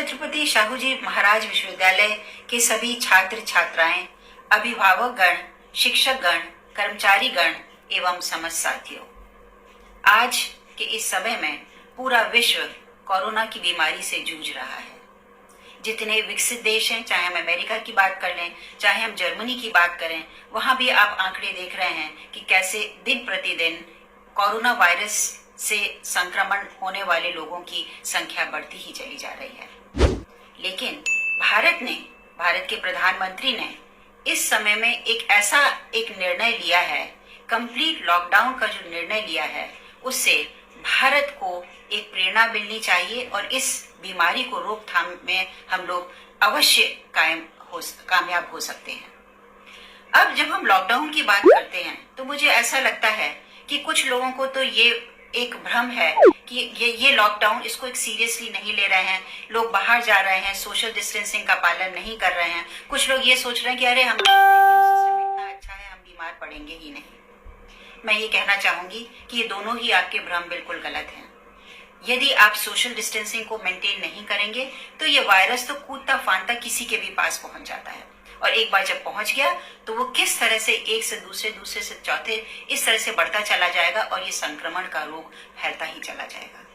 छत्रपति शाहूजी महाराज विश्वविद्यालय के सभी छात्र छात्राएं, अभिभावक गण, शिक्षक गण, कर्मचारी गण एवं समस्त साथियों, आज के इस समय में पूरा विश्व कोरोना की बीमारी से जूझ रहा है। जितने विकसित देश हैं, चाहे हम अमेरिका की बात कर लें, चाहे हम जर्मनी की बात करें, वहां भी आप आंकड़े देख रहे हैं कि कैसे दिन प्रतिदिन कोरोना वायरस से संक्रमण होने वाले लोगों की संख्या बढ़ती ही चली जा रही है। लेकिन भारत के प्रधानमंत्री ने इस समय में एक निर्णय लिया है, कंप्लीट लॉकडाउन का जो निर्णय लिया है, उससे भारत को एक प्रेरणा मिलनी चाहिए और इस बीमारी को रोकथाम में हम लोग अवश्य कामयाब हो सकते हैं। अब जब हम लॉकडाउन की बात करते हैं तो मुझे ऐसा लगता है कि कुछ लोगों को तो ये एक भ्रम है कि ये लॉकडाउन, इसको एक सीरियसली नहीं ले रहे हैं, लोग बाहर जा रहे हैं, सोशल डिस्टेंसिंग का पालन नहीं कर रहे हैं। कुछ लोग ये सोच रहे हैं कि अरे हमारा सिस्टम इतना अच्छा है, हम बीमार पड़ेंगे ही नहीं। मैं ये कहना चाहूंगी कि ये दोनों ही आपके भ्रम बिल्कुल गलत हैं। यदि आप सोशल डिस्टेंसिंग को मेंटेन नहीं करेंगे तो ये वायरस तो कूदता फांदता किसी के भी पास पहुंच जाता है, और एक बार जब पहुंच गया तो वो किस तरह से एक से दूसरे, दूसरे से चौथे, इस तरह से बढ़ता चला जाएगा और ये संक्रमण का रोग फैलता ही चला जाएगा।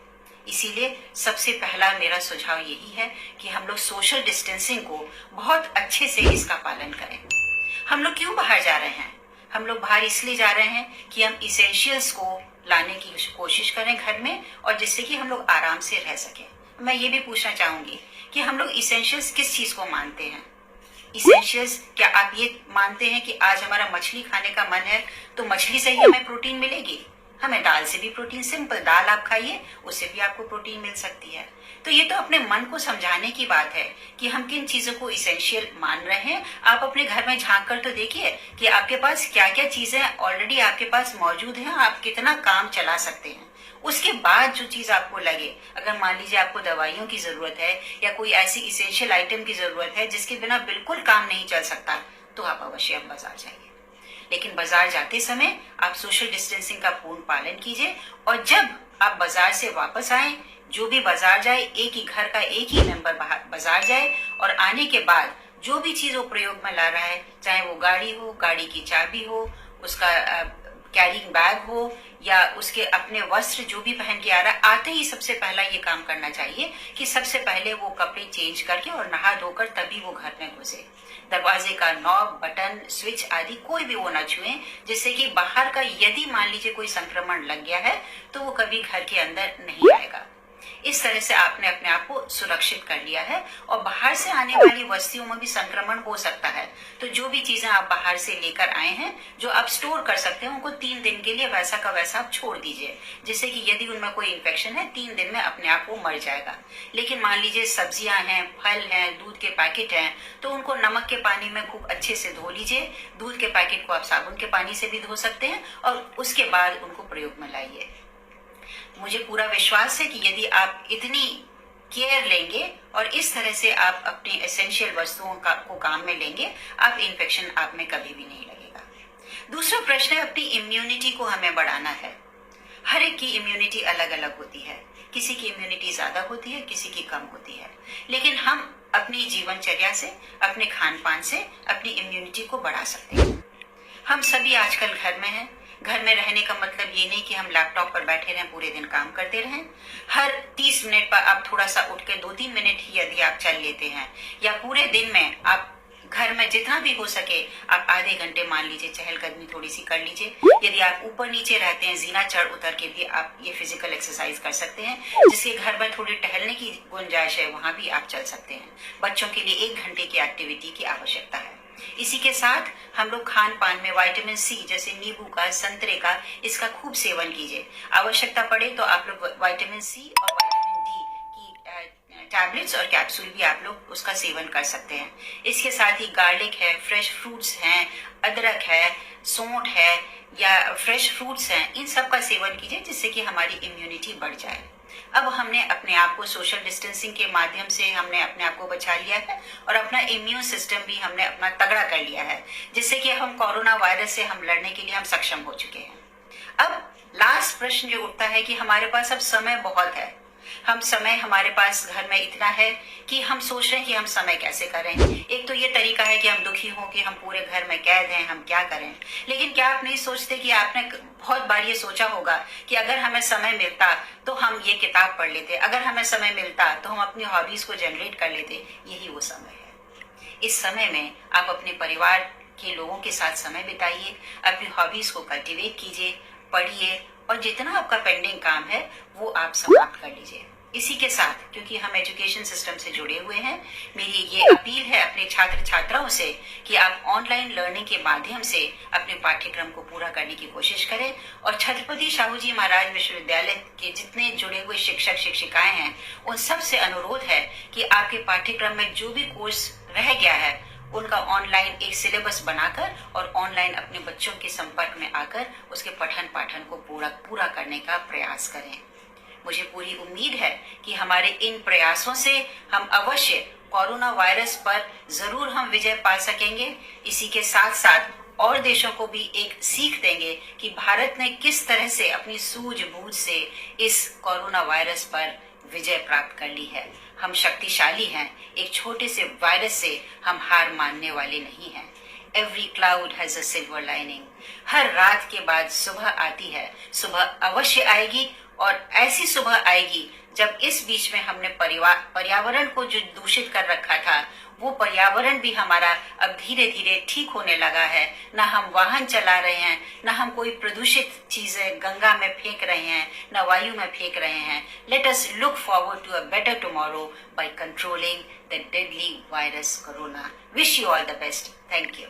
इसीलिए सबसे पहला मेरा सुझाव यही है कि हम लोग सोशल डिस्टेंसिंग को बहुत अच्छे से इसका पालन करें। हम लोग क्यों बाहर जा रहे हैं? हम लोग बाहर इसलिए जा रहे हैं कि हम इसेंशियल्स को लाने की कोशिश करें घर में, और जिससे कि हम लोग आराम से रह सकें। मैं ये भी पूछना चाहूंगी कि हम लोग इसेंशियल्स किस चीज को मानते हैं? इसेंशियल्स, क्या आप ये मानते हैं कि आज हमारा मछली खाने का मन है तो मछली से ही हमें प्रोटीन मिलेगी? हमें दाल से भी प्रोटीन, सिंपल दाल आप खाइए, उससे भी आपको प्रोटीन मिल सकती है। तो ये तो अपने मन को समझाने की बात है कि हम किन चीजों को इसेंशियल मान रहे हैं। आप अपने घर में झांक कर तो देखिए कि आपके पास क्या क्या चीजें ऑलरेडी आपके पास मौजूद हैं, आप कितना काम चला सकते हैं। उसके बाद जो चीज आपको लगे, अगर मान लीजिए आपको दवाइयों की जरूरत है या कोई ऐसी इसेंशियल आइटम की जरूरत है जिसके बिना बिल्कुल काम नहीं चल सकता, तो आप अवश्य बाजार जाइए। लेकिन बाजार जाते समय आप सोशल डिस्टेंसिंग का पूर्ण पालन कीजिए, और जब आप बाजार से वापस आए, जो भी बाजार जाए, एक ही घर का एक ही मेंबर बाजार जाए, और आने के बाद जो भी चीज वो प्रयोग में ला रहा है, चाहे वो गाड़ी हो, गाड़ी की चाबी हो, उसका कैरिंग बैग हो, या उसके अपने वस्त्र जो भी पहन के आ रहा है, आते ही सबसे पहला ये काम करना चाहिए कि सबसे पहले वो कपड़े चेंज करके और नहा धोकर तभी वो घर में घुसे। दरवाजे का नॉब, बटन, स्विच आदि कोई भी वो न छुए, जिससे कि बाहर का यदि मान लीजिए कोई संक्रमण लग गया है तो वो कभी घर के अंदर नहीं आएगा। इस तरह से आपने अपने आप को सुरक्षित कर लिया है, और बाहर से आने वाली वस्तुओं में भी संक्रमण हो सकता है। तो जो भी चीजें आप बाहर से लेकर आए हैं, जो आप स्टोर कर सकते हैं, उनको 3 दिन के लिए वैसा का वैसा आप छोड़ दीजिए, जिससे कि यदि उनमें कोई इन्फेक्शन है 3 दिन में अपने आप वो मर जाएगा। लेकिन मान लीजिए सब्जियां हैं, फल हैं, दूध के पैकेट हैं, तो उनको नमक के पानी में खूब अच्छे से धो लीजिए। दूध के पैकेट को आप साबुन के पानी से भी धो सकते हैं, और उसके बाद उनको प्रयोग में लाइए। मुझे पूरा विश्वास है कि यदि आप इतनी केयर लेंगे और इस तरह से आप अपनी एसेंशियल वस्तुओं को काम में लेंगे, आप इन्फेक्शन आप में कभी भी नहीं लगेगा। दूसरा प्रश्न है, अपनी इम्यूनिटी को हमें बढ़ाना है। हर एक की इम्यूनिटी अलग अलग होती है, किसी की इम्यूनिटी ज्यादा होती है, किसी की कम होती है। लेकिन हम अपनी जीवनचर्या से, अपने खान पान से अपनी इम्यूनिटी को बढ़ा सकते हैं। हम सभी आजकल घर में हैं। घर में रहने का मतलब ये नहीं कि हम लैपटॉप पर बैठे रहें, पूरे दिन काम करते रहें। हर 30 मिनट पर आप थोड़ा सा उठ के 2-3 मिनट ही यदि आप चल लेते हैं, या पूरे दिन में आप घर में जितना भी हो सके आप आधे घंटे मान लीजिए चहलकदमी थोड़ी सी कर लीजिए। यदि आप ऊपर नीचे रहते हैं, जीना चढ़ उतर के भी आप ये फिजिकल एक्सरसाइज कर सकते हैं, जिसके घर में थोड़ी टहलने की गुंजाइश है, वहां भी आप चल सकते हैं। बच्चों के लिए 1 घंटे की एक्टिविटी की आवश्यकता है। इसी के साथ हम लोग खान पान में विटामिन सी, जैसे नींबू का, संतरे का, इसका खूब सेवन कीजिए। आवश्यकता पड़े तो आप लोग विटामिन सी और विटामिन डी की टैबलेट्स और कैप्सूल भी आप लोग उसका सेवन कर सकते हैं। इसके साथ ही गार्लिक है, फ्रेश फ्रूट्स हैं, अदरक है, सौंठ है, या फ्रेश फ्रूट्स हैं, इन सब का सेवन कीजिए, जिससे कि हमारी इम्यूनिटी बढ़ जाए। अब हमने अपने आप को सोशल डिस्टेंसिंग के माध्यम से हमने अपने आप को बचा लिया है, और अपना इम्यून सिस्टम भी हमने अपना तगड़ा कर लिया है, जिससे कि हम कोरोना वायरस से हम लड़ने के लिए हम सक्षम हो चुके हैं। अब लास्ट प्रश्न जो उठता है कि हमारे पास अब समय बहुत है, हम समय हमारे पास घर में इतना है कि हम सोच रहे हैं कि हम समय कैसे करें। एक तो ये तरीका है कि हम दुखी हों कि हम पूरे घर में कैद हैं, हम क्या करें। लेकिन क्या आप नहीं सोचते कि आपने बहुत बार ये सोचा होगा कि अगर हमें समय मिलता तो हम ये किताब पढ़ लेते, अगर हमें समय मिलता तो हम अपनी हॉबीज को जनरेट कर लेते। यही वो समय है। इस समय में आप अपने परिवार के लोगों के साथ समय बिताइए, अपनी हॉबीज को कल्टीवेट कीजिए, पढ़िए और जितना आपका पेंडिंग काम है वो आप समाप्त कर लीजिए। इसी के साथ, क्योंकि हम एजुकेशन सिस्टम से जुड़े हुए हैं, मेरी ये अपील है अपने छात्र छात्राओं से कि आप ऑनलाइन लर्निंग के माध्यम से अपने पाठ्यक्रम को पूरा करने की कोशिश करें। और छत्रपति शाहू जी महाराज विश्वविद्यालय के जितने जुड़े हुए शिक्षक शिक्षिकाएं हैं, उन सब से अनुरोध है कि आपके पाठ्यक्रम में जो भी कोर्स रह गया है उनका ऑनलाइन एक सिलेबस बनाकर और ऑनलाइन अपने बच्चों के संपर्क में आकर उसके पठन पाठन को पूरा करने का प्रयास करें। मुझे पूरी उम्मीद है कि हमारे इन प्रयासों से हम अवश्य कोरोना वायरस पर जरूर हम विजय पा सकेंगे। इसी के साथ साथ और देशों को भी एक सीख देंगे कि भारत ने किस तरह से अपनी सूझबूझ से इस कोरोना वायरस पर विजय प्राप्त कर ली है। हम शक्तिशाली हैं, एक छोटे से वायरस से हम हार मानने वाले नहीं हैं। Every cloud has a silver lining। हर रात के बाद सुबह आती है, सुबह अवश्य आएगी और ऐसी सुबह आएगी जब इस बीच में हमने पर्यावरण को जो दूषित कर रखा था वो पर्यावरण भी हमारा अब धीरे धीरे ठीक होने लगा है। ना हम वाहन चला रहे हैं, ना हम कोई प्रदूषित चीजें गंगा में फेंक रहे हैं, ना वायु में फेंक रहे हैं। Let us look forward to a better tomorrow by controlling the deadly virus corona. Wish you all the best. Thank you.